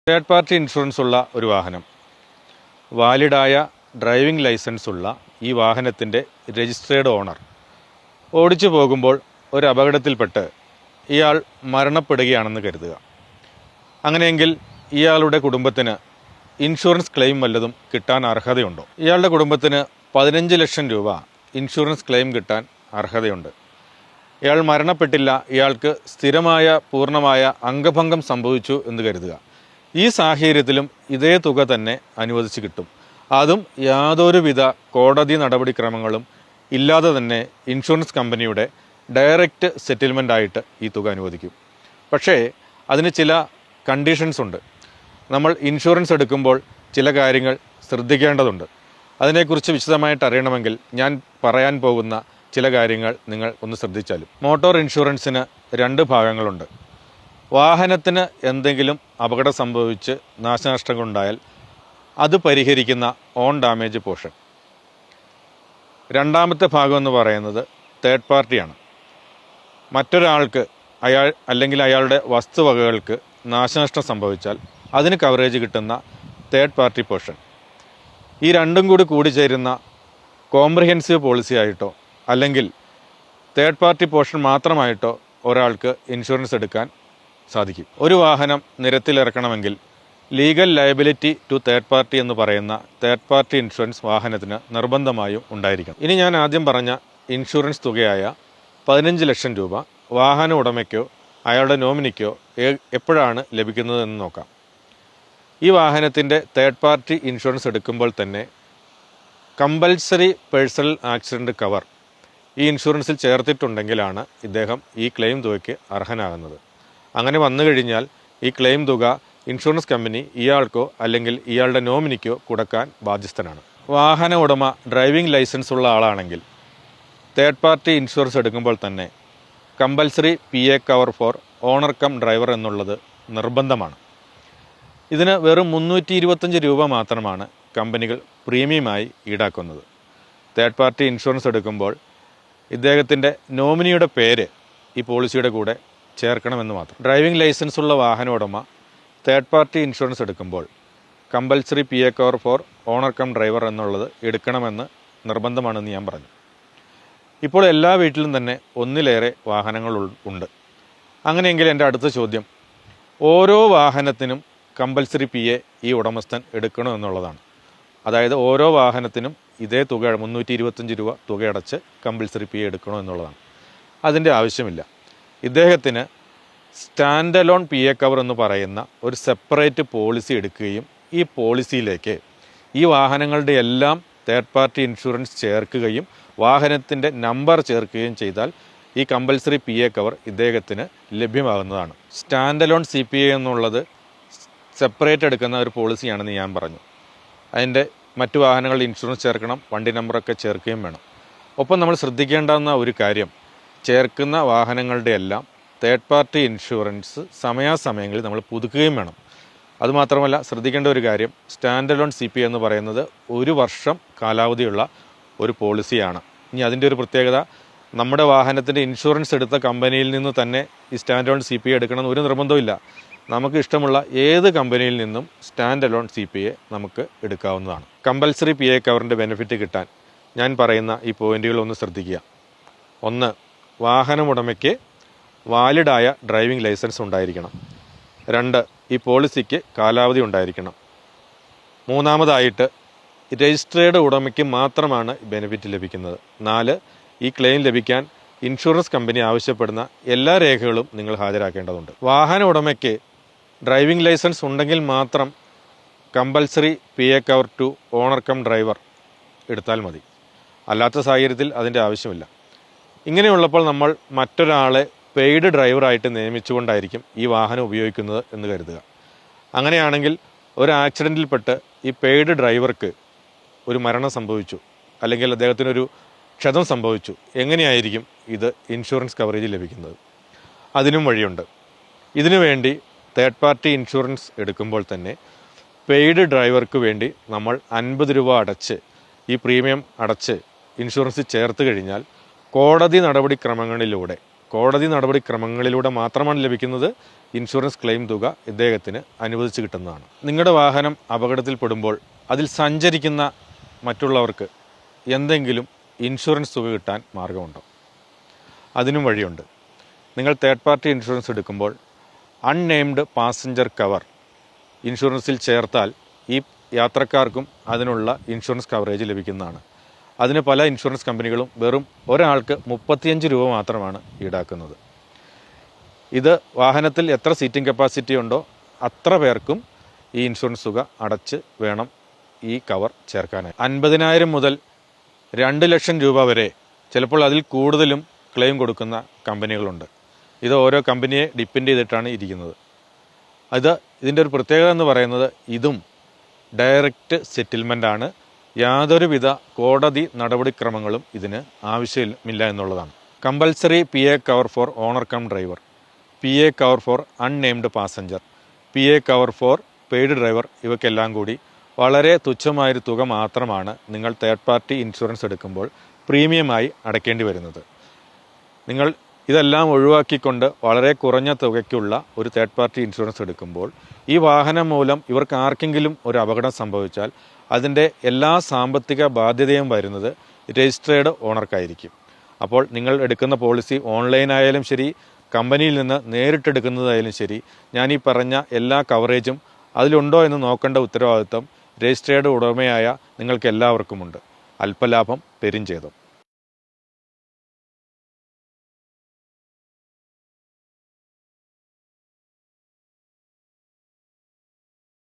Third party insurance ഉള്ള ഒരു വാഹനം, വാലിഡായ ഡ്രൈവിംഗ് ലൈസൻസ് ഉള്ള ഈ വാഹനത്തിൻ്റെ രജിസ്ട്രേഡ് ഓണർ ഓടിച്ചു പോകുമ്പോൾ ഒരു അപകടത്തിൽപ്പെട്ട് ഇയാൾ മരണപ്പെടുകയാണെന്ന് കരുതുക. അങ്ങനെയെങ്കിൽ ഇയാളുടെ കുടുംബത്തിന് ഇൻഷുറൻസ് ക്ലെയിം വല്ലതും കിട്ടാൻ അർഹതയുണ്ടോ? ഇയാളുടെ കുടുംബത്തിന് 15 ലക്ഷം രൂപ ഇൻഷുറൻസ് ക്ലെയിം കിട്ടാൻ അർഹതയുണ്ട്. ഇയാൾ മരണപ്പെട്ടില്ല, ഇയാൾക്ക് സ്ഥിരമായ പൂർണ്ണമായ അംഗഭംഗം സംഭവിച്ചു എന്ന് കരുതുക. ഈ സാഹചര്യത്തിലും ഇതേ തുക തന്നെ അനുവദിച്ച് കിട്ടും. അതും യാതൊരുവിധ കോടതി നടപടിക്രമങ്ങളും ഇല്ലാതെ തന്നെ ഇൻഷുറൻസ് കമ്പനിയുടെ ഡയറക്റ്റ് സെറ്റിൽമെൻ്റ് ആയിട്ട് ഈ തുക അനുവദിക്കും. പക്ഷേ അതിന് ചില കണ്ടീഷൻസ് ഉണ്ട്. നമ്മൾ ഇൻഷുറൻസ് എടുക്കുമ്പോൾ ചില കാര്യങ്ങൾ ശ്രദ്ധിക്കേണ്ടതുണ്ട്. അതിനെക്കുറിച്ച് വിശദമായിട്ട് അറിയണമെങ്കിൽ ഞാൻ പറയാൻ പോകുന്ന ചില കാര്യങ്ങൾ നിങ്ങൾ ഒന്ന് ശ്രദ്ധിച്ചാലും. മോട്ടോർ ഇൻഷുറൻസിന് 2 ഭാഗങ്ങളുണ്ട്. വാഹനത്തിന് എന്തെങ്കിലും അപകടം സംഭവിച്ച് നാശനഷ്ടങ്ങളുണ്ടായാൽ അത് പരിഹരിക്കുന്ന ഓൺ ഡാമേജ് പോർഷൻ. രണ്ടാമത്തെ ഭാഗം എന്ന് പറയുന്നത് തേർഡ് പാർട്ടിയാണ്. മറ്റൊരാൾക്ക് അല്ലെങ്കിൽ അയാളുടെ വസ്തുവകകൾക്ക് നാശനഷ്ടം സംഭവിച്ചാൽ അതിന് കവറേജ് കിട്ടുന്ന തേർഡ് പാർട്ടി പോർഷൻ. ഈ രണ്ടും കൂടി ചേരുന്ന കോംപ്രിഹെൻസീവ് പോളിസി ആയിട്ടോ അല്ലെങ്കിൽ തേർഡ് പാർട്ടി പോർഷൻ മാത്രമായിട്ടോ ഒരാൾക്ക് ഇൻഷുറൻസ് എടുക്കാൻ സാധിക്കും. ഒരു വാഹനം നിരത്തിലിറക്കണമെങ്കിൽ legal liability to third party എന്ന് പറയുന്ന തേർഡ് പാർട്ടി ഇൻഷുറൻസ് വാഹനത്തിന് നിർബന്ധമായും ഉണ്ടായിരിക്കണം. ഇനി ഞാൻ ആദ്യം പറഞ്ഞ ഇൻഷുറൻസ് തുകയായ 15 ലക്ഷം രൂപ വാഹന ഉടമയ്ക്കോ അയാളുടെ നോമിനിക്കോ എപ്പോഴാണ് ലഭിക്കുന്നതെന്ന് നോക്കാം. ഈ വാഹനത്തിൻ്റെ തേർഡ് പാർട്ടി ഇൻഷുറൻസ് എടുക്കുമ്പോൾ തന്നെ കമ്പൽസറി പേഴ്സണൽ ആക്സിഡൻറ്റ് കവർ ഈ ഇൻഷുറൻസിൽ ചേർത്തിട്ടുണ്ടെങ്കിലാണ് ഇദ്ദേഹം ഈ ക്ലെയിം തുകയ്ക്ക് അർഹനാകുന്നത്. അങ്ങനെ വന്നു കഴിഞ്ഞാൽ ഈ ക്ലെയിം തുക ഇൻഷുറൻസ് കമ്പനി ഇയാൾക്കോ അല്ലെങ്കിൽ ഇയാളുടെ നോമിനിക്കോ കൊടുക്കാൻ ബാധ്യസ്ഥനാണ്. വാഹന ഉടമ ഡ്രൈവിംഗ് ലൈസൻസ് ഉള്ള ആളാണെങ്കിൽ തേർഡ് പാർട്ടി ഇൻഷുറൻസ് എടുക്കുമ്പോൾ തന്നെ compulsory PA cover for owner cum driver എന്നുള്ളത് നിർബന്ധമാണ്. ഇതിന് വെറും 325 രൂപ മാത്രമാണ് കമ്പനികൾ പ്രീമിയമായി ഈടാക്കുന്നത്. തേർഡ് പാർട്ടി ഇൻഷുറൻസ് എടുക്കുമ്പോൾ ഇദ്ദേഹത്തിൻ്റെ നോമിനിയുടെ പേര് ഈ പോളിസിയുടെ കൂടെ ചേർക്കണമെന്ന് മാത്രം. ഡ്രൈവിംഗ് ലൈസൻസ് ഉള്ള വാഹന ഉടമ തേർഡ് പാർട്ടി ഇൻഷുറൻസ് എടുക്കുമ്പോൾ compulsory PA cover for owner cum driver എന്നുള്ളത് എടുക്കണമെന്ന് നിർബന്ധമാണെന്ന് ഞാൻ പറഞ്ഞു. ഇപ്പോൾ എല്ലാ വീട്ടിലും തന്നെ ഒന്നിലേറെ വാഹനങ്ങൾ ഉണ്ട്. അങ്ങനെയെങ്കിൽ എൻ്റെ അടുത്ത ചോദ്യം, ഓരോ വാഹനത്തിനും കമ്പൽസറി PA ഈ ഉടമസ്ഥൻ എടുക്കണമെന്നുള്ളതാണ്. അതായത് ഓരോ വാഹനത്തിനും ഇതേ തുക 325 രൂപ തുകയടച്ച് കമ്പൽസറി PA എടുക്കണമെന്നുള്ളതാണ്. അതിൻ്റെ ആവശ്യമില്ല. ഇദ്ദേഹത്തിന് സ്റ്റാൻഡ് അലോൺ PA കവർ എന്ന് പറയുന്ന ഒരു സെപ്പറേറ്റ് പോളിസി എടുക്കുകയും ഈ പോളിസിയിലേക്ക് ഈ വാഹനങ്ങളുടെ എല്ലാം തേർഡ് പാർട്ടി ഇൻഷുറൻസ് ചേർക്കുകയും വാഹനത്തിൻ്റെ നമ്പർ ചേർക്കുകയും ചെയ്താൽ ഈ കമ്പൽസറി PA കവർ ഇദ്ദേഹത്തിന് ലഭ്യമാകുന്നതാണ്. സ്റ്റാൻഡ് അലോൺ CPA എന്നുള്ളത് സെപ്പറേറ്റ് എടുക്കുന്ന ഒരു പോളിസിയാണെന്ന് ഞാൻ പറഞ്ഞു. അതിൻ്റെ മറ്റു വാഹനങ്ങളുടെ ഇൻഷുറൻസ് ചേർക്കണം, വണ്ടി നമ്പറൊക്കെ ചേർക്കുകയും വേണം. ഒപ്പം നമ്മൾ ശ്രദ്ധിക്കേണ്ടുന്ന ഒരു കാര്യം, ചേർക്കുന്ന വാഹനങ്ങളുടെ എല്ലാം തേർഡ് പാർട്ടി ഇൻഷുറൻസ് സമയാസമയങ്ങളിൽ നമ്മൾ പുതുക്കുകയും വേണം. അതുമാത്രമല്ല, ശ്രദ്ധിക്കേണ്ട ഒരു കാര്യം, സ്റ്റാൻഡ് അലോൺ CPA എന്ന് പറയുന്നത് 1 വർഷം കാലാവധിയുള്ള ഒരു പോളിസിയാണ്. ഇനി അതിൻ്റെ ഒരു പ്രത്യേകത, നമ്മുടെ വാഹനത്തിൻ്റെ ഇൻഷുറൻസ് എടുത്ത കമ്പനിയിൽ നിന്ന് തന്നെ ഈ സ്റ്റാൻഡ് അലോൺ CPA എടുക്കണമെന്ന് ഒരു നിർബന്ധമില്ല. നമുക്ക് ഇഷ്ടമുള്ള ഏത് കമ്പനിയിൽ നിന്നും സ്റ്റാൻഡ് അലോൺ CPA നമുക്ക് എടുക്കാവുന്നതാണ്. കമ്പൽസറി PA കവറിൻ്റെ ബെനിഫിറ്റ് കിട്ടാൻ ഞാൻ പറയുന്ന ഈ പോയിന്റുകളൊന്ന് ശ്രദ്ധിക്കുക. 1, വാഹനമുടമയ്ക്ക് വാലിഡായ ഡ്രൈവിംഗ് ലൈസൻസ് ഉണ്ടായിരിക്കണം. 2, ഈ പോളിസിക്ക് കാലാവധി ഉണ്ടായിരിക്കണം. 3, രജിസ്ട്രേഡ് ഉടമയ്ക്ക് മാത്രമാണ് ബെനിഫിറ്റ് ലഭിക്കുന്നത്. 4, ഈ ക്ലെയിം ലഭിക്കാൻ ഇൻഷുറൻസ് കമ്പനി ആവശ്യപ്പെടുന്ന എല്ലാ രേഖകളും നിങ്ങൾ ഹാജരാക്കേണ്ടതുണ്ട്. വാഹന ഉടമയ്ക്ക് ഡ്രൈവിംഗ് ലൈസൻസ് ഉണ്ടെങ്കിൽ മാത്രം compulsory PA cover to owner cum driver എടുത്താൽ മതി. അല്ലാത്ത സാഹചര്യത്തിൽ അതിൻ്റെ ആവശ്യമില്ല. ഇങ്ങനെയുള്ളപ്പോൾ നമ്മൾ മറ്റൊരാളെ പെയ്ഡ് ഡ്രൈവറായിട്ട് നിയമിച്ചുകൊണ്ടായിരിക്കും ഈ വാഹനം ഉപയോഗിക്കുന്നത് എന്ന് കരുതുക. അങ്ങനെയാണെങ്കിൽ ഒരു ആക്സിഡൻറ്റിൽപ്പെട്ട് ഈ പെയ്ഡ് ഡ്രൈവർക്ക് ഒരു മരണം സംഭവിച്ചു, അല്ലെങ്കിൽ അദ്ദേഹത്തിനൊരു ക്ഷതം സംഭവിച്ചു, എങ്ങനെയായിരിക്കും ഇത് ഇൻഷുറൻസ് കവറേജ് ലഭിക്കുന്നത്? അതിനും വഴിയുണ്ട്. ഇതിനു വേണ്ടി തേർഡ് പാർട്ടി ഇൻഷുറൻസ് എടുക്കുമ്പോൾ തന്നെ പെയ്ഡ് ഡ്രൈവർക്ക് വേണ്ടി നമ്മൾ 50 രൂപ അടച്ച് ഈ പ്രീമിയം അടച്ച് ഇൻഷുറൻസ് ചേർത്ത് കഴിഞ്ഞാൽ കോടതി നടപടിക്രമങ്ങളിലൂടെ കോടതി നടപടിക്രമങ്ങളിലൂടെ മാത്രമാണ് ലഭിക്കുന്നത്. ഇൻഷുറൻസ് ക്ലെയിം തുക ഇദ്ദേഹത്തിന് അനുവദിച്ച് കിട്ടുന്നതാണ്. നിങ്ങളുടെ വാഹനം അപകടത്തിൽപ്പെടുമ്പോൾ അതിൽ സഞ്ചരിക്കുന്ന മറ്റുള്ളവർക്ക് എന്തെങ്കിലും ഇൻഷുറൻസ് തുക കിട്ടാൻ മാർഗമുണ്ടോ? അതിനും വഴിയുണ്ട്. നിങ്ങൾ തേർഡ് പാർട്ടി ഇൻഷുറൻസ് എടുക്കുമ്പോൾ അൺനെയിംഡ് പാസഞ്ചർ കവർ ഇൻഷുറൻസിൽ ചേർത്താൽ ഈ യാത്രക്കാർക്കും അതിനുള്ള ഇൻഷുറൻസ് കവറേജ് ലഭിക്കുന്നതാണ്. അതിന് പല ഇൻഷുറൻസ് കമ്പനികളും വെറും ഒരാൾക്ക് 35 രൂപ മാത്രമാണ് ഈടാക്കുന്നത്. ഇത് വാഹനത്തിൽ എത്ര സീറ്റിംഗ് കപ്പാസിറ്റി ഉണ്ടോ അത്ര പേർക്കും ഈ ഇൻഷുറൻസ് തുക അടച്ച് വേണം ഈ കവർ ചേർക്കാനായി. 50,000 മുതൽ 2 ലക്ഷം രൂപ വരെ, ചിലപ്പോൾ അതിൽ കൂടുതലും ക്ലെയിം കൊടുക്കുന്ന കമ്പനികളുണ്ട്. ഇത് ഓരോ കമ്പനിയെ ഡിപ്പെൻഡ് ചെയ്തിട്ടാണ് ഇരിക്കുന്നത്. ഇതിൻ്റെ ഒരു പ്രത്യേകത എന്ന് പറയുന്നത് ഇതും ഡയറക്റ്റ് സെറ്റിൽമെൻ്റ് ആണ്. യാതൊരുവിധ കോടതി നടപടിക്രമങ്ങളും ഇതിന് ആവശ്യമില്ല എന്നുള്ളതാണ്. Compulsory PA cover for owner cum driver, PA cover for unnamed passenger, PA cover for paid driver, ഇവയ്ക്കെല്ലാം കൂടി വളരെ തുച്ഛമായൊരു തുക മാത്രമാണ് നിങ്ങൾ തേർഡ് പാർട്ടി ഇൻഷുറൻസ് എടുക്കുമ്പോൾ പ്രീമിയമായി അടയ്ക്കേണ്ടി വരുന്നത്. നിങ്ങൾ ഇതെല്ലാം ഒഴിവാക്കിക്കൊണ്ട് വളരെ കുറഞ്ഞ തുകയ്ക്കുള്ള ഒരു തേർഡ് പാർട്ടി ഇൻഷുറൻസ് എടുക്കുമ്പോൾ ഈ വാഹനം മൂലം ഇവർക്ക് ആർക്കെങ്കിലും ഒരു അപകടം സംഭവിച്ചാൽ അതിൻ്റെ എല്ലാ സാമ്പത്തിക ബാധ്യതയും വരുന്നത് രജിസ്ട്രേഡ് ഓണർക്കായിരിക്കും. അപ്പോൾ നിങ്ങൾ എടുക്കുന്ന പോളിസി ഓൺലൈനായാലും ശരി, കമ്പനിയിൽ നിന്ന് നേരിട്ടെടുക്കുന്നതായാലും ശരി, ഞാൻ ഈ പറഞ്ഞ എല്ലാ കവറേജും അതിലുണ്ടോ എന്ന് നോക്കേണ്ട ഉത്തരവാദിത്വം രജിസ്ട്രേഡ് ഉടമയായ നിങ്ങൾക്ക് എല്ലാവർക്കുമുണ്ട്. അല്പലാഭം പെരുംചേതം.